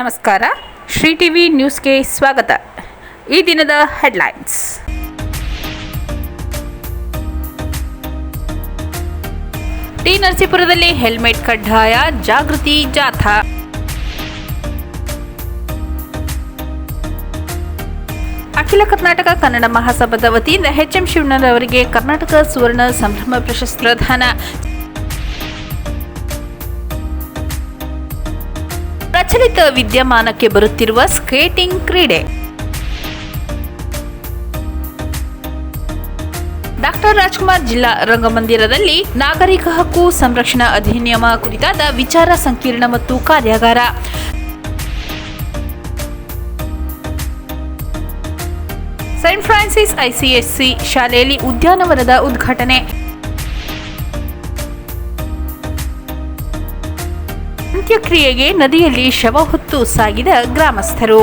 ನಮಸ್ಕಾರ. ಶ್ರೀ ಟಿವಿ ನ್ಯೂಸ್ಗೆ ಸ್ವಾಗತ. ಈ ದಿನದ ಹೆಡ್ಲೈನ್ಸ್. ಟಿ ನರಸೀಪುರದಲ್ಲಿ ಹೆಲ್ಮೆಟ್ ಕಡ್ಡಾಯ ಜಾಗೃತಿ ಜಾಥಾ. ಅಖಿಲ ಕರ್ನಾಟಕ ಕನ್ನಡ ಮಹಾಸಭಾದ ವತಿಯಿಂದ ಎಚ್.ಎಂ. ಶಿವಣ್ಣರವರಿಗೆ ಕರ್ನಾಟಕ ಸುವರ್ಣ ಸಂಭ್ರಮ ಪ್ರಶಸ್ತಿ ಪ್ರದಾನ. ಪ್ರಚಲಿತ ವಿದ್ಯಮಾನಕ್ಕೆ ಬರುತ್ತಿರುವ ಸ್ಕೇಟಿಂಗ್ ಕ್ರೀಡೆ. ಡಾಕ್ಟರ್ ರಾಜ್ಕುಮಾರ್ ಜಿಲ್ಲಾ ರಂಗಮಂದಿರದಲ್ಲಿ ನಾಗರಿಕ ಹಕ್ಕು ಸಂರಕ್ಷಣಾ ಅಧಿನಿಯಮ ಕುರಿತಾದ ವಿಚಾರ ಸಂಕಿರಣ ಮತ್ತು ಕಾರ್ಯಾಗಾರ. ಸೈಂಟ್ ಫ್ರಾನ್ಸಿಸ್ ಐಸಿಎಸ್ಸಿ ಶಾಲೆಯಲ್ಲಿ ಉದ್ಯಾನವನದ ಉದ್ಘಾಟನೆ. ಅಂತ್ಯಕ್ರಿಯೆಗೆ ನದಿಯಲ್ಲಿ ಶವ ಹೊತ್ತು ಸಾಗಿದ ಗ್ರಾಮಸ್ಥರು.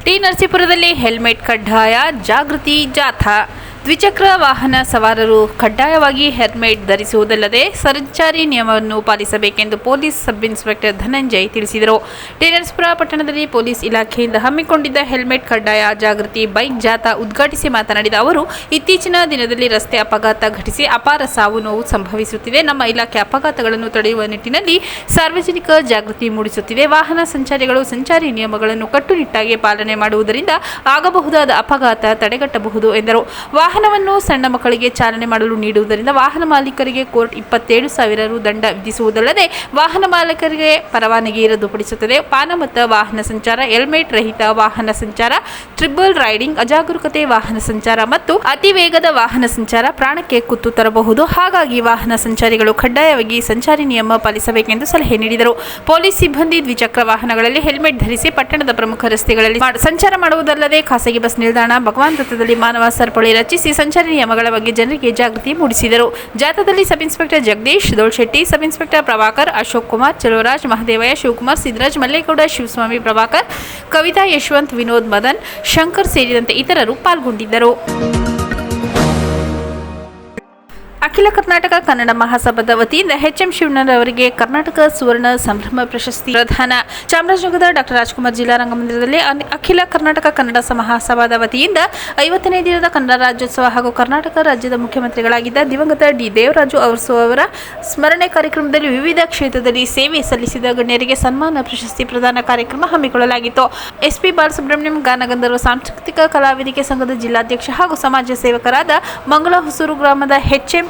ಟಿ ನರಸೀಪುರದಲ್ಲಿ ಹೆಲ್ಮೆಟ್ ಕಡ್ಡಾಯ ಜಾಗೃತಿ ಜಾಥಾ. ದ್ವಿಚಕ್ರ ವಾಹನ ಸವಾರರು ಕಡ್ಡಾಯವಾಗಿ ಹೆಲ್ಮೆಟ್ ಧರಿಸುವುದಲ್ಲದೆ ಸಂಚಾರಿ ನಿಯಮವನ್ನು ಪಾಲಿಸಬೇಕೆಂದು ಪೊಲೀಸ್ ಸಬ್ ಇನ್ಸ್ಪೆಕ್ಟರ್ ಧನಂಜಯ್ ತಿಳಿಸಿದರು. ಟಿ ನರಸೀಪುರ ಪಟ್ಟಣದಲ್ಲಿ ಪೊಲೀಸ್ ಇಲಾಖೆಯಿಂದ ಹಮ್ಮಿಕೊಂಡಿದ್ದ ಹೆಲ್ಮೆಟ್ ಕಡ್ಡಾಯ ಜಾಗೃತಿ ಬೈಕ್ ಜಾಥಾ ಉದ್ಘಾಟಿಸಿ ಮಾತನಾಡಿದ ಅವರು, ಇತ್ತೀಚಿನ ದಿನದಲ್ಲಿ ರಸ್ತೆ ಅಪಘಾತ ಘಟಿಸಿ ಅಪಾರ ಸಾವು ನೋವು ಸಂಭವಿಸುತ್ತಿದೆ. ನಮ್ಮ ಇಲಾಖೆ ಅಪಘಾತಗಳನ್ನು ತಡೆಯುವ ನಿಟ್ಟಿನಲ್ಲಿ ಸಾರ್ವಜನಿಕ ಜಾಗೃತಿ ಮೂಡಿಸುತ್ತಿದೆ. ವಾಹನ ಸಂಚಾರಿಗಳು ಸಂಚಾರಿ ನಿಯಮಗಳನ್ನು ಕಟ್ಟುನಿಟ್ಟಾಗಿ ಪಾಲನೆ ಮಾಡುವುದರಿಂದ ಆಗಬಹುದಾದ ಅಪಘಾತ ತಡೆಗಟ್ಟಬಹುದು ಎಂದರು. ವಾಹನವನ್ನು ಸಣ್ಣ ಮಕ್ಕಳಿಗೆ ಚಾಲನೆ ಮಾಡಲು ನೀಡುವುದರಿಂದ ವಾಹನ ಮಾಲೀಕರಿಗೆ ಕೋರ್ಟ್ 27,000 ರು ದಂಡ ವಿಧಿಸುವುದಲ್ಲದೆ ವಾಹನ ಮಾಲೀಕರಿಗೆ ಪರವಾನಗಿ ರದ್ದುಪಡಿಸುತ್ತದೆ. ಪಾನಮತ್ತ ವಾಹನ ಸಂಚಾರ, ಹೆಲ್ಮೆಟ್ ರಹಿತ ವಾಹನ ಸಂಚಾರ, ಟ್ರಿಬಲ್ ರೈಡಿಂಗ್, ಅಜಾಗರೂಕತೆ ವಾಹನ ಸಂಚಾರ ಮತ್ತು ಅತಿ ವೇಗದ ವಾಹನ ಸಂಚಾರ ಪ್ರಾಣಕ್ಕೆ ಕುತ್ತು ತರಬಹುದು. ಹಾಗಾಗಿ ವಾಹನ ಸಂಚಾರಿಗಳು ಕಡ್ಡಾಯವಾಗಿ ಸಂಚಾರಿ ನಿಯಮ ಪಾಲಿಸಬೇಕೆಂದು ಸಲಹೆ ನೀಡಿದರು. ಪೊಲೀಸ್ ಸಿಬ್ಬಂದಿ ದ್ವಿಚಕ್ರ ವಾಹನಗಳಲ್ಲಿ ಹೆಲ್ಮೆಟ್ ಧರಿಸಿ ಪಟ್ಟಣದ ಪ್ರಮುಖ ರಸ್ತೆಗಳಲ್ಲಿ ಸಂಚಾರ ಮಾಡುವುದಲ್ಲದೆ ಖಾಸಗಿ ಬಸ್ ನಿಲ್ದಾಣ, ಭಗವಾನ್ ವೃತ್ತದಲ್ಲಿ ಮಾನವ ಸರಪಳಿ ರಚಿಸಿ ಸಂಚಾರಿ ನಿಯಮಗಳ ಬಗ್ಗೆ ಜನರಿಗೆ ಜಾಗೃತಿ ಮೂಡಿಸಿದರು. ಜಾಥಾದಲ್ಲಿ sub inspector Jagadish Dolshetty, sub inspector Prabhakar, Ashok Kumar, Chaluvaraj, Mahadevaiah, Shivakumar, Siddaraj, Mallegowda, Shivaswamy, Prabhakar, Kavitha, Yashwanth, Vinod, Madan, Shankar ಸೇರಿದಂತೆ ಇತರರು ಪಾಲ್ಗೊಂಡಿದ್ದರು. ಅಖಿಲ ಕರ್ನಾಟಕ ಕನ್ನಡ ಮಹಾಸಭಾದ ವತಿಯಿಂದ ಎಚ್.ಎಂ. ಶಿವಣ್ಣರವರಿಗೆ ಕರ್ನಾಟಕ ಸುವರ್ಣ ಸಂಭ್ರಮ ಪ್ರಶಸ್ತಿ ಪ್ರದಾನ. ಚಾಮರಾಜನಗರದ ಡಾಕ್ಟರ್ ರಾಜ್ಕುಮಾರ್ ಜಿಲ್ಲಾ ರಂಗಮಂದಿರದಲ್ಲಿ ಅಖಿಲ ಕರ್ನಾಟಕ ಕನ್ನಡ ಮಹಾಸಭಾದ ವತಿಯಿಂದ 50ನೇ ದಿನದ ಕನ್ನಡ ರಾಜ್ಯೋತ್ಸವ ಹಾಗೂ ಕರ್ನಾಟಕ ರಾಜ್ಯದ ಮುಖ್ಯಮಂತ್ರಿಗಳಾಗಿದ್ದ ದಿವಂಗತ ಡಿ. ದೇವರಾಜು ಅರಸು ಅವರ ಸ್ಮರಣೆ ಕಾರ್ಯಕ್ರಮದಲ್ಲಿ ವಿವಿಧ ಕ್ಷೇತ್ರದಲ್ಲಿ ಸೇವೆ ಸಲ್ಲಿಸಿದ ಗಣ್ಯರಿಗೆ ಸನ್ಮಾನ ಪ್ರಶಸ್ತಿ ಪ್ರದಾನ ಕಾರ್ಯಕ್ರಮ ಹಮ್ಮಿಕೊಳ್ಳಲಾಗಿತ್ತು. ಎಸ್.ಪಿ. ಬಾಲಸುಬ್ರಹ್ಮಣ್ಯಂ ಗಾನಗಂಧರ್ವ ಸಾಂಸ್ಕೃತಿಕ ಕಲಾವೇದಿಕೆ ಸಂಘದ ಜಿಲ್ಲಾಧ್ಯಕ್ಷ ಹಾಗೂ ಸಮಾಜ ಸೇವಕರಾದ ಮಂಗಳ ಹೊಸೂರು ಗ್ರಾಮದ ಎಚ್.ಎಂ.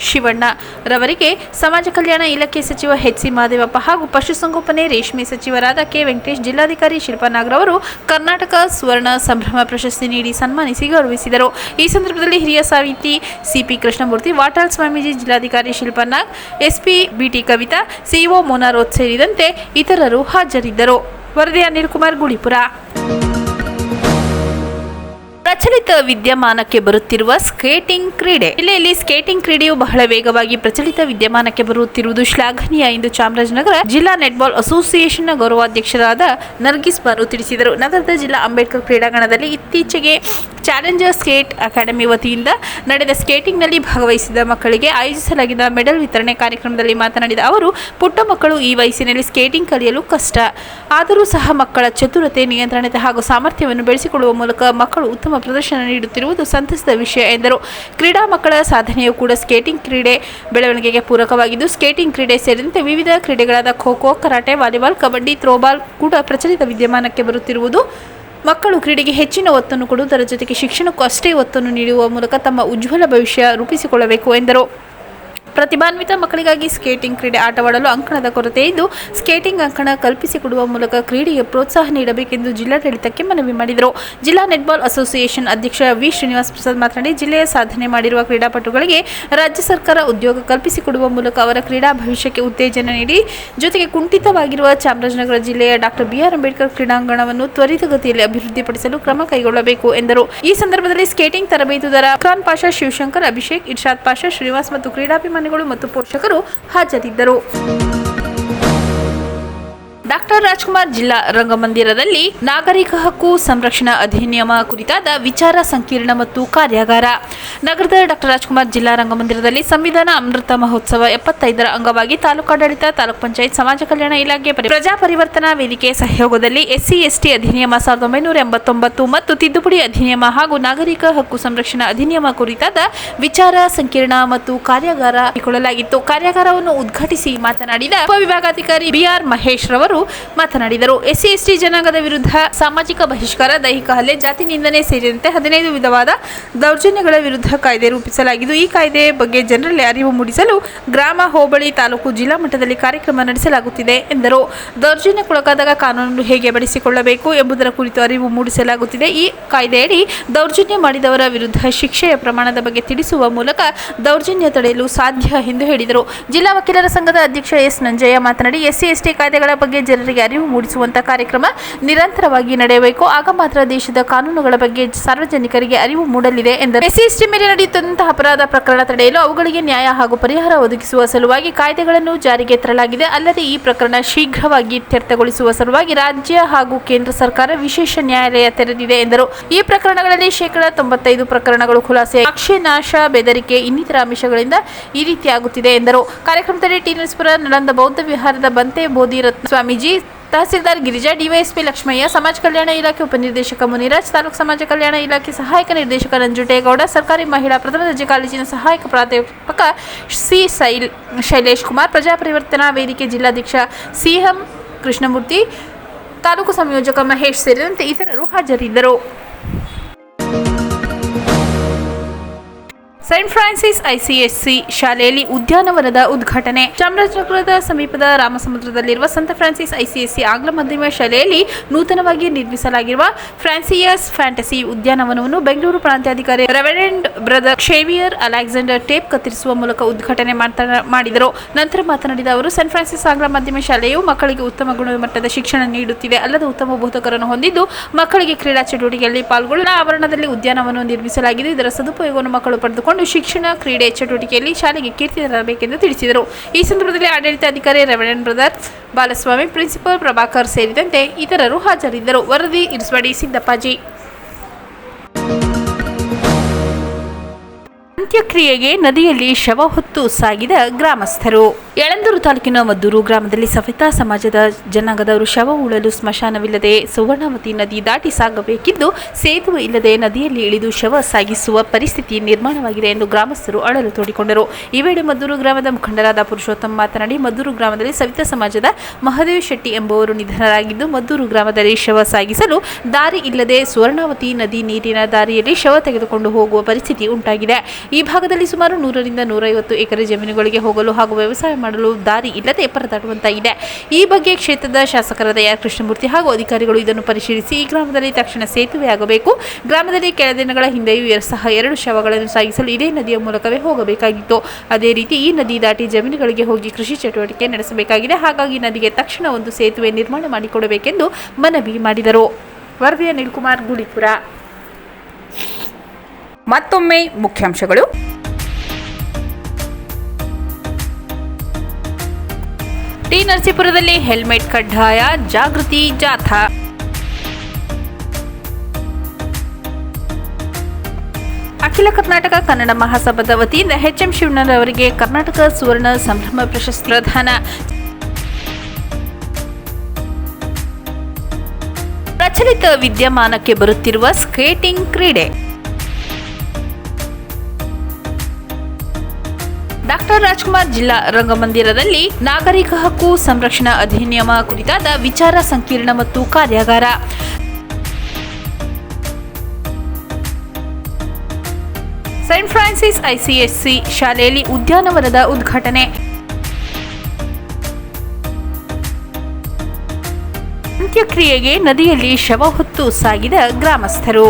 ಶಿವಣ್ಣ ರವರಿಗೆ ಸಮಾಜ ಕಲ್ಯಾಣ ಇಲಾಖೆ ಸಚಿವ ಎಚ್.ಸಿ. ಮಹದೇವಪ್ಪ ಹಾಗೂ ಪಶುಸಂಗೋಪನೆ ರೇಷ್ಮೆ ಸಚಿವರಾದ ಕೆ. ವೆಂಕಟೇಶ್, ಜಿಲ್ಲಾಧಿಕಾರಿ ಶಿಲ್ಪಾ ನಾಗರವರು ಕರ್ನಾಟಕ ಸುವರ್ಣ ಸಂಭ್ರಮ ಪ್ರಶಸ್ತಿ ನೀಡಿ ಸನ್ಮಾನಿಸಿ ಗೌರವಿಸಿದರು. ಈ ಸಂದರ್ಭದಲ್ಲಿ ಹಿರಿಯ ಸಾಹಿತಿ ಸಿ.ಪಿ. ಕೃಷ್ಣಮೂರ್ತಿ, ವಾಟಾಳ್ ಸ್ವಾಮೀಜಿ, ಜಿಲ್ಲಾಧಿಕಾರಿ ಶಿಲ್ಪಾ ನಾಗ್, SP. BT. Kavita, CEO Mona Roth ಸೇರಿದಂತೆ ಇತರರು ಹಾಜರಿದ್ದರು. ವರದಿ ಅನಿಲ್ ಕುಮಾರ್, ಗುಳಿಪುರ. ಪ್ರಚಲಿತ ವಿದ್ಯಮಾನಕ್ಕೆ ಬರುತ್ತಿರುವ ಸ್ಕೇಟಿಂಗ್ ಕ್ರೀಡೆ. ಜಿಲ್ಲೆಯಲ್ಲಿ ಸ್ಕೇಟಿಂಗ್ ಕ್ರೀಡೆಯು ಬಹಳ ವೇಗವಾಗಿ ಪ್ರಚಲಿತ ವಿದ್ಯಮಾನಕ್ಕೆ ಬರುತ್ತಿರುವುದು ಶ್ಲಾಘನೀಯ ಎಂದು ಚಾಮರಾಜನಗರ ಜಿಲ್ಲಾ ನೆಟ್ಬಾಲ್ ಅಸೋಸಿಯೇಷನ್ನ ಗೌರವಾಧ್ಯಕ್ಷರಾದ ನರ್ಗಿಸ್ ಬಾನು ತಿಳಿಸಿದರು. ನಗರದ ಜಿಲ್ಲಾ ಅಂಬೇಡ್ಕರ್ ಕ್ರೀಡಾಂಗಣದಲ್ಲಿ ಇತ್ತೀಚೆಗೆ ಚಾಲೆಂಜರ್ ಸ್ಕೇಟ್ ಅಕಾಡೆಮಿ ವತಿಯಿಂದ ನಡೆದ ಸ್ಕೇಟಿಂಗ್ನಲ್ಲಿ ಭಾಗವಹಿಸಿದ ಮಕ್ಕಳಿಗೆ ಆಯೋಜಿಸಲಾಗಿದ್ದ ಮೆಡಲ್ ವಿತರಣೆ ಕಾರ್ಯಕ್ರಮದಲ್ಲಿ ಮಾತನಾಡಿದ ಅವರು, ಪುಟ್ಟ ಮಕ್ಕಳು ಈ ವಯಸ್ಸಿನಲ್ಲಿ ಸ್ಕೇಟಿಂಗ್ ಕಲಿಯಲು ಕಷ್ಟ. ಆದರೂ ಸಹ ಮಕ್ಕಳ ಚತುರತೆ, ನಿಯಂತ್ರಣತೆ ಹಾಗೂ ಸಾಮರ್ಥ್ಯವನ್ನು ಬೆಳೆಸಿಕೊಳ್ಳುವ ಮೂಲಕ ಮಕ್ಕಳು ಉತ್ತಮ ಪ್ರದರ್ಶನ ನೀಡುತ್ತಿರುವುದು ಸಂತಸದ ವಿಷಯ ಎಂದರು. ಕ್ರೀಡಾ ಮಕ್ಕಳ ಸಾಧನೆಯೂ ಕೂಡ ಸ್ಕೇಟಿಂಗ್ ಕ್ರೀಡೆ ಬೆಳವಣಿಗೆಗೆ ಪೂರಕವಾಗಿದ್ದು, ಸ್ಕೇಟಿಂಗ್ ಕ್ರೀಡೆ ಸೇರಿದಂತೆ ವಿವಿಧ ಕ್ರೀಡೆಗಳಾದ kho kho, karate, volleyball, kabaddi, throwball ಕೂಡ ಪ್ರಚಲಿತ ವಿದ್ಯಮಾನಕ್ಕೆ ಬರುತ್ತಿರುವುದು. ಮಕ್ಕಳು ಕ್ರೀಡೆಗೆ ಹೆಚ್ಚಿನ ಒತ್ತನ್ನು ಕೊಡುವುದರ ಜೊತೆಗೆ ಶಿಕ್ಷಣಕ್ಕೂ ಅಷ್ಟೇ ಒತ್ತನ್ನು ನೀಡುವ ಮೂಲಕ ತಮ್ಮ ಉಜ್ವಲ ಭವಿಷ್ಯ ರೂಪಿಸಿಕೊಳ್ಳಬೇಕು ಎಂದರು. ಪ್ರತಿಭಾನ್ವಿತ ಮಕ್ಕಳಿಗಾಗಿ ಸ್ಕೇಟಿಂಗ್ ಕ್ರೀಡೆ ಆಟವಾಡಲು ಅಂಕಣದ ಕೊರತೆ ಇದ್ದು, ಸ್ಕೇಟಿಂಗ್ ಅಂಕಣ ಕಲ್ಪಿಸಿಕೊಡುವ ಮೂಲಕ ಕ್ರೀಡೆಗೆ ಪ್ರೋತ್ಸಾಹ ನೀಡಬೇಕೆಂದು ಜಿಲ್ಲಾಡಳಿತಕ್ಕೆ ಮನವಿ ಮಾಡಿದರು. ಜಿಲ್ಲಾ ನೆಟ್ಬಾಲ್ ಅಸೋಸಿಯೇಷನ್ ಅಧ್ಯಕ್ಷ ವಿ. ಶ್ರೀನಿವಾಸ್ ಪ್ರಸಾದ್ ಮಾತನಾಡಿ, ಜಿಲ್ಲೆಯ ಸಾಧನೆ ಮಾಡಿರುವ ಕ್ರೀಡಾಪಟುಗಳಿಗೆ ರಾಜ್ಯ ಸರ್ಕಾರ ಉದ್ಯೋಗ ಕಲ್ಪಿಸಿಕೊಡುವ ಮೂಲಕ ಅವರ ಕ್ರೀಡಾ ಭವಿಷ್ಯಕ್ಕೆ ಉತ್ತೇಜನ ನೀಡಿ, ಜೊತೆಗೆ ಕುಂಠಿತವಾಗಿರುವ ಚಾಮರಾಜನಗರ ಜಿಲ್ಲೆಯ ಡಾಕ್ಟರ್ ಬಿ.ಆರ್. ಅಂಬೇಡ್ಕರ್ ಕ್ರೀಡಾಂಗಣವನ್ನು ತ್ವರಿತಗತಿಯಲ್ಲಿ ಅಭಿವೃದ್ಧಿಪಡಿಸಲು ಕ್ರಮ ಕೈಗೊಳ್ಳಬೇಕು ಎಂದರು. ಈ ಸಂದರ್ಭದಲ್ಲಿ ಸ್ಕೇಟಿಂಗ್ ತರಬೇತುದಾರ ಖಾನ್ ಪಾಷಾ, ಶಿವಶಂಕರ್, ಅಭಿಷೇಕ್, ಇರ್ಷಾದ್ ಪಾಷಾ, ಶ್ರೀನಿವಾಸ್ ಮತ್ತು ಕ್ರೀಡಾಭಿಮಾನಿಗಳು ಮತ್ತು ಪೋಷಕರು ಹಾಜರಿದ್ದರು. ಡಾಕ್ಟರ್ ರಾಜ್ಕುಮಾರ್ ಜಿಲ್ಲಾ ರಂಗಮಂದಿರದಲ್ಲಿ ನಾಗರಿಕ ಹಕ್ಕು ಸಂರಕ್ಷಣಾ ಅಧಿನಿಯಮ ಕುರಿತಾದ ವಿಚಾರ ಸಂಕಿರಣ ಮತ್ತು ಕಾರ್ಯಾಗಾರ. ನಗರದ ಡಾಕ್ಟರ್ ರಾಜ್ಕುಮಾರ್ ಜಿಲ್ಲಾ ರಂಗಮಂದಿರದಲ್ಲಿ ಸಂವಿಧಾನ ಅಮೃತ ಮಹೋತ್ಸವ 75ರ ಅಂಗವಾಗಿ ತಾಲೂಕಾಡಳಿತ, ತಾಲೂಕ್ ಪಂಚಾಯತ್, ಸಮಾಜ ಕಲ್ಯಾಣ ಇಲಾಖೆ, ಪ್ರಜಾ ಪರಿವರ್ತನಾ ವೇದಿಕೆ ಸಹಯೋಗದಲ್ಲಿ SC/ST ಅಧಿನಿಯಮ 1989 ಮತ್ತು ತಿದ್ದುಪಡಿ ಅಧಿನಿಯಮ ಹಾಗೂ ನಾಗರಿಕ ಹಕ್ಕು ಸಂರಕ್ಷಣಾ ಅಧಿನಿಯಮ ಕುರಿತಾದ ವಿಚಾರ ಸಂಕಿರಣ ಮತ್ತು ಕಾರ್ಯಾಗಾರ ಹಮ್ಮಿಕೊಳ್ಳಲಾಗಿತ್ತು. ಕಾರ್ಯಾಗಾರವನ್ನು ಉದ್ಘಾಟಿಸಿ ಮಾತನಾಡಿದ ಉಪವಿಭಾಗಾಧಿಕಾರಿ BR ಮಹೇಶ್ ರವರು ಮಾತನಾಡಿದರು. SC/ST ಜನಾಂಗದ ವಿರುದ್ಧ ಸಾಮಾಜಿಕ ಬಹಿಷ್ಕಾರ, ದೈಹಿಕ ಹಲ್ಲೆ, ಜಾತಿ ನಿಂದನೆ ಸೇರಿದಂತೆ 15 ವಿಧವಾದ ದೌರ್ಜನ್ಯಗಳ ವಿರುದ್ಧ ಕಾಯ್ದೆ ರೂಪಿಸಲಾಗಿದ್ದು, ಈ ಕಾಯ್ದೆ ಬಗ್ಗೆ ಜನರಲ್ಲಿ ಅರಿವು ಮೂಡಿಸಲು ಗ್ರಾಮ, ಹೋಬಳಿ, ತಾಲೂಕು, ಜಿಲ್ಲಾ ಮಟ್ಟದಲ್ಲಿ ಕಾರ್ಯಕ್ರಮ ನಡೆಸಲಾಗುತ್ತಿದೆ ಎಂದರು. ದೌರ್ಜನ್ಯಕ್ಕೊಳಗಾದಾಗ ಕಾನೂನನ್ನು ಹೇಗೆ ಬಳಸಿಕೊಳ್ಳಬೇಕು ಎಂಬುದರ ಕುರಿತು ಅರಿವು ಮೂಡಿಸಲಾಗುತ್ತಿದೆ. ಈ ಕಾಯ್ದೆಯಡಿ ದೌರ್ಜನ್ಯ ಮಾಡಿದವರ ವಿರುದ್ಧ ಶಿಕ್ಷೆಯ ಪ್ರಮಾಣದ ಬಗ್ಗೆ ತಿಳಿಸುವ ಮೂಲಕ ದೌರ್ಜನ್ಯ ತಡೆಯಲು ಸಾಧ್ಯ ಎಂದು ಹೇಳಿದರು. ಜಿಲ್ಲಾ ವಕೀಲರ ಸಂಘದ ಅಧ್ಯಕ್ಷ S ನಂಜಯ್ಯ ಮಾತನಾಡಿ, SC/ST ಕಾಯ್ದೆಗಳ ಬಗ್ಗೆ ಜನರಿಗೆ ಅರಿವು ಮೂಡಿಸುವಂತಹ ಕಾರ್ಯಕ್ರಮ ನಿರಂತರವಾಗಿ ನಡೆಯಬೇಕು. ಆಗ ಮಾತ್ರ ದೇಶದ ಕಾನೂನುಗಳ ಬಗ್ಗೆ ಸಾರ್ವಜನಿಕರಿಗೆ ಅರಿವು ಮೂಡಲಿದೆ ಎಂದರು. SC/ST ಮೇಲೆ ನಡೆಯುತ್ತಿದ್ದಂತಹ ಅಪರಾಧ ಪ್ರಕರಣ ತಡೆಯಲು ಅವುಗಳಿಗೆ ನ್ಯಾಯ ಹಾಗೂ ಪರಿಹಾರ ಒದಗಿಸುವ ಸಲುವಾಗಿ ಕಾಯ್ದೆಗಳನ್ನು ಜಾರಿಗೆ ತರಲಾಗಿದೆ. ಅಲ್ಲದೆ ಈ ಪ್ರಕರಣ ಶೀಘ್ರವಾಗಿ ಇತ್ಯರ್ಥಗೊಳಿಸುವ ಸಲುವಾಗಿ ರಾಜ್ಯ ಹಾಗೂ ಕೇಂದ್ರ ಸರ್ಕಾರ ವಿಶೇಷ ನ್ಯಾಯಾಲಯ ತೆರೆದಿದೆ ಎಂದರು. ಈ ಪ್ರಕರಣಗಳಲ್ಲಿ 95% ಪ್ರಕರಣಗಳು ಖುಲಾಸೆ, ಸಾಕ್ಷ್ಯ ನಾಶ, ಬೆದರಿಕೆ ಇನ್ನಿತರ ಅಂಶಗಳಿಂದ ಈ ರೀತಿ ಆಗುತ್ತಿದೆ ಎಂದರು. ಕಾರ್ಯಕ್ರಮದಲ್ಲಿ ಟಿ ನರಸೀಪುರ ನಳಂದ ಬೌದ್ಧ ವಿಹಾರದ ಬಂತೆ ಬೋಧಿರತ್ನ ಸ್ವಾಮೀಜಿ, ತಹಸೀಲ್ದಾರ್ ಗಿರಿಜಾ, DYSP ಲಕ್ಷ್ಮಯ್ಯ, ಸಮಾಜ ಕಲ್ಯಾಣ ಇಲಾಖೆ ಉಪನಿರ್ದೇಶಕ ಮುನಿರಾಜ್, ತಾಲೂಕು ಸಮಾಜ ಕಲ್ಯಾಣ ಇಲಾಖೆ ಸಹಾಯಕ ನಿರ್ದೇಶಕ ನಂಜುಟೇಗೌಡ, ಸರ್ಕಾರಿ ಮಹಿಳಾ ಪ್ರಥಮ ದರ್ಜೆ ಕಾಲೇಜಿನ ಸಹಾಯಕ ಪ್ರಾಧ್ಯಾಪಕ C ಶೈಲೇಶ್ ಕುಮಾರ್, ಪ್ರಜಾ ಪರಿವರ್ತನಾ ವೇದಿಕೆ ಜಿಲ್ಲಾಧ್ಯಕ್ಷ CM ಕೃಷ್ಣಮೂರ್ತಿ, ತಾಲೂಕು ಸಂಯೋಜಕ ಮಹೇಶ್ ಸೇರಿದಂತೆ ಇತರರು ಹಾಜರಿದ್ದರು. ಸೈಂಟ್ ಫ್ರಾನ್ಸಿಸ್ ICSC ಶಾಲೆಯಲ್ಲಿ ಉದ್ಯಾನವನದ ಉದ್ಘಾಟನೆ. ಚಾಮರಾಜನಗರದ ಸಮೀಪದ ರಾಮಸಮುದ್ರದಲ್ಲಿರುವ ಸಂತ ಫ್ರಾನ್ಸಿಸ್ ICSC ಆಂಗ್ಲ ಮಾಧ್ಯಮ ಶಾಲೆಯಲ್ಲಿ ನೂತನವಾಗಿ ನಿರ್ಮಿಸಲಾಗಿರುವ ಫ್ರಾನ್ಸಿಯಸ್ ಫ್ಯಾಂಟಸಿ ಉದ್ಯಾನವನವನ್ನು ಬೆಂಗಳೂರು ಪ್ರಾಂತ್ಯಾಧಿಕಾರಿ reverend brother Xavier Alexander tape ಕತ್ತರಿಸುವ ಮೂಲಕ ಉದ್ಘಾಟನೆ ಮಾಡಿದರು. ನಂತರ ಮಾತನಾಡಿದ ಅವರು, ಸೈಂಟ್ ಫ್ರಾನ್ಸಿಸ್ ಆಂಗ್ಲ ಮಾಧ್ಯಮ ಶಾಲೆಯು ಮಕ್ಕಳಿಗೆ ಉತ್ತಮ ಗುಣಮಟ್ಟದ ಶಿಕ್ಷಣ ನೀಡುತ್ತಿದೆ. ಅಲ್ಲದೆ ಉತ್ತಮ ಬೋಧಕರನ್ನು ಹೊಂದಿದ್ದು ಮಕ್ಕಳಿಗೆ ಕ್ರೀಡಾ ಚಟುವಟಿಕೆಯಲ್ಲಿ ಪಾಲ್ಗೊಳ್ಳಲು ಆವರಣದಲ್ಲಿ ಉದ್ಯಾನವನ್ನು ನಿರ್ಮಿಸಲಾಗಿದೆ. ಇದರ ಸದುಪಯೋಗವನ್ನು ಮಕ್ಕಳು ಪಡೆದುಕೊಂಡು ಶಿಕ್ಷಣ, ಕ್ರೀಡೆ ಚಟುವಟಿಕೆಯಲ್ಲಿ ಶಾಲೆಗೆ ಕೀರ್ತಿ ತರಬೇಕೆಂದು ತಿಳಿಸಿದರು. ಈ ಸಂದರ್ಭದಲ್ಲಿ ಆಡಳಿತಾಧಿಕಾರಿ reverend brother Balaswamy, principal Prabhakar ಸೇರಿದಂತೆ ಇತರರು ಹಾಜರಿದ್ದರು. ವರದಿ ಇರಿಸಬೇಡಿ ಸಿದ್ದಪ್ಪಾಜಿ. ಅಂತ್ಯಕ್ರಿಯೆಗೆ ನದಿಯಲ್ಲಿ ಶವ ಹೊತ್ತು ಸಾಗಿದ ಗ್ರಾಮಸ್ಥರು. ಯಳಂದೂರು ತಾಲೂಕಿನ ಮದ್ದೂರು ಗ್ರಾಮದಲ್ಲಿ ಸವಿತಾ ಸಮಾಜದ ಜನಾಂಗದವರು ಶವ ಉಳಲು ಸ್ಮಶಾನವಿಲ್ಲದೆ ಸುವರ್ಣವತಿ ನದಿ ದಾಟಿ ಸಾಗಬೇಕಿದ್ದು ಸೇತುವೆ ಇಲ್ಲದೆ ನದಿಯಲ್ಲಿ ಇಳಿದು ಶವ ಸಾಗಿಸುವ ಪರಿಸ್ಥಿತಿ ನಿರ್ಮಾಣವಾಗಿದೆ ಎಂದು ಗ್ರಾಮಸ್ಥರು ಅಳಲು ತೋಡಿಕೊಂಡರು. ಈ ವೇಳೆ ಮದ್ದೂರು ಗ್ರಾಮದ ಮುಖಂಡರಾದ ಪುರುಷೋತ್ತಮ್ ಮಾತನಾಡಿ, ಮದ್ದೂರು ಗ್ರಾಮದಲ್ಲಿ ಸವಿತಾ ಸಮಾಜದ ಮಹದೇವ್ ಶೆಟ್ಟಿ ಎಂಬುವರು ನಿಧನರಾಗಿದ್ದು, ಮದ್ದೂರು ಗ್ರಾಮದಲ್ಲಿ ಶವ ಸಾಗಿಸಲು ದಾರಿ ಇಲ್ಲದೆ ಸುವರ್ಣವತಿ ನದಿ ನೀರಿನ ದಾರಿಯಲ್ಲಿ ಶವ ತೆಗೆದುಕೊಂಡು ಹೋಗುವ ಪರಿಸ್ಥಿತಿ ಉಂಟಾಗಿದೆ. ಈ ಭಾಗದಲ್ಲಿ ಸುಮಾರು 100ರಿಂದ 150 ಎಕರೆ ಜಮೀನುಗಳಿಗೆ ಹೋಗಲು ಹಾಗೂ ವ್ಯವಸಾಯ ಮಾಡಲು ದಾರಿ ಇಲ್ಲದೆ ಪರದಾಡುವಂತಾಗಿದೆ. ಈ ಬಗ್ಗೆ ಕ್ಷೇತ್ರದ ಶಾಸಕರಾದ ಆರ್ ಕೃಷ್ಣಮೂರ್ತಿ ಹಾಗೂ ಅಧಿಕಾರಿಗಳು ಇದನ್ನು ಪರಿಶೀಲಿಸಿ ಈ ಗ್ರಾಮದಲ್ಲಿ ತಕ್ಷಣ ಸೇತುವೆ ಆಗಬೇಕು. ಗ್ರಾಮದಲ್ಲಿ ಕೆಲ ದಿನಗಳ ಹಿಂದೆಯೂ ಸಹ 2 ಶವಗಳನ್ನು ಸಾಗಿಸಲು ಇದೇ ನದಿಯ ಮೂಲಕವೇ ಹೋಗಬೇಕಾಗಿತ್ತು. ಅದೇ ರೀತಿ ಈ ನದಿ ದಾಟಿ ಜಮೀನುಗಳಿಗೆ ಹೋಗಿ ಕೃಷಿ ಚಟುವಟಿಕೆ ನಡೆಸಬೇಕಾಗಿದೆ. ಹಾಗಾಗಿ ನದಿಗೆ ತಕ್ಷಣ ಒಂದು ಸೇತುವೆ ನಿರ್ಮಾಣ ಮಾಡಿಕೊಡಬೇಕೆಂದು ಮನವಿ ಮಾಡಿದರು. ವರದಿ ಅನಿಲ್ ಕುಮಾರ್, ಗುಡಿಪುರ. ಮತ್ತೊಮ್ಮೆ ಮುಖ್ಯಾಂಶಗಳು. ಟಿ ನರಸೀಪುರದಲ್ಲಿ ಹೆಲ್ಮೆಟ್ ಕಡ್ಡಾಯ ಜಾಗೃತಿ ಜಾಥಾ. ಅಖಿಲ ಕರ್ನಾಟಕ ಕನ್ನಡ ಮಹಾಸಭಾದ ವತಿಯಿಂದ HM ಶಿವಣ್ಣರವರಿಗೆ ಕರ್ನಾಟಕ ಸುವರ್ಣ ಸಂಭ್ರಮ ಪ್ರಶಸ್ತಿ ಪ್ರದಾನ. ಪ್ರಚಲಿತ ವಿದ್ಯಮಾನಕ್ಕೆ ಬರುತ್ತಿರುವ ಸ್ಕೇಟಿಂಗ್ ಕ್ರೀಡೆ. ಡಾಕ್ಟರ್ ರಾಜ್ಕುಮಾರ್ ಜಿಲ್ಲಾ ರಂಗಮಂದಿರದಲ್ಲಿ ನಾಗರಿಕ ಹಕ್ಕು ಸಂರಕ್ಷಣಾ ಅಧಿನಿಯಮ ಕುರಿತಾದ ವಿಚಾರ ಸಂಕಿರಣ ಮತ್ತು ಕಾರ್ಯಾಗಾರ. ಸೈಂಟ್ ಫ್ರಾನ್ಸಿಸ್ ICSC ಶಾಲೆಯಲ್ಲಿ ಉದ್ಯಾನವನದ ಉದ್ಘಾಟನೆ. ಅಂತ್ಯಕ್ರಿಯೆಗೆ ನದಿಯಲ್ಲಿ ಶವ ಹೊತ್ತು ಸಾಗಿದ ಗ್ರಾಮಸ್ಥರು.